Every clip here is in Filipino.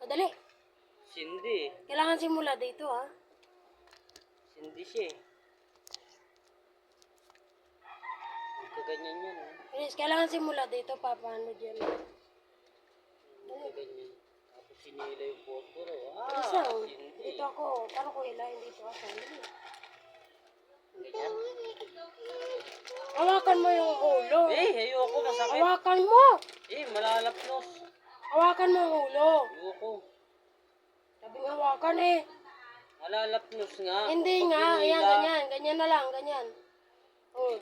Madali. Sindi. Kailangan simula dito, ha? Sindi siya eh. Kaganyan yan eh. Please, kailangan simula dito, papaano dyan. Kaganyan. Tapos sinila yung posporo. Please lang. Sindi. Dito ako. Paano ko hilahin dito ako? Dali. Ganyan. Hawakan mo yung ulo. Ayoko masakit. Hawakan mo. Malalapnos. Hawakan mo yung ulo. Ayoko. Sabi nga hawakan eh. Malalapnos nga. Hindi Pag nga. Ayan, hinila- ganyan. Ganyan na lang. Ganyan. Oh.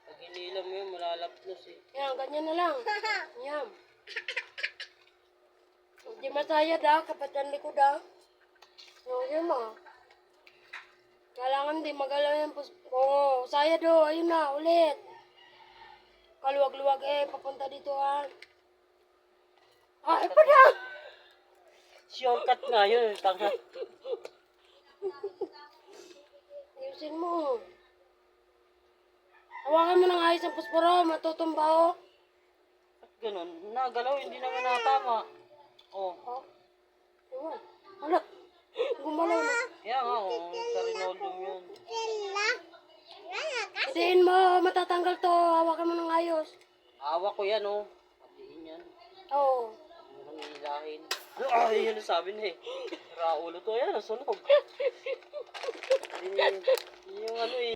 Pag hinila mo yun, malalapnos eh. Ayan, ganyan na lang. Ayan. Hindi masaya da. Kapatan likod da. So, yun mo. Kailangan di magalaw yung Oo, saya do. Ayun na, ulit. Kaluwag-luwag eh. Papunta dito ha. Ah, pa na! Shortcut nga yun. Tanga. Ayusin mo. Hawakan mo ng ayos ang pusporo. Matutumba o. At ganun. Nagalaw, hindi naman natama. Oh. Oh. Ayun. Hala. Gumalaw na. Kaya nga, oh. Sa Rinaldo yun. Itiin mo. Matatanggal to. Hawakan mo ng ayos. Awa ko yan, oh. Patiin yan. Oo. Murang hilahin. Ay, yan ang sabi na eh. Raulo to yan, nasunog. Yung ano eh.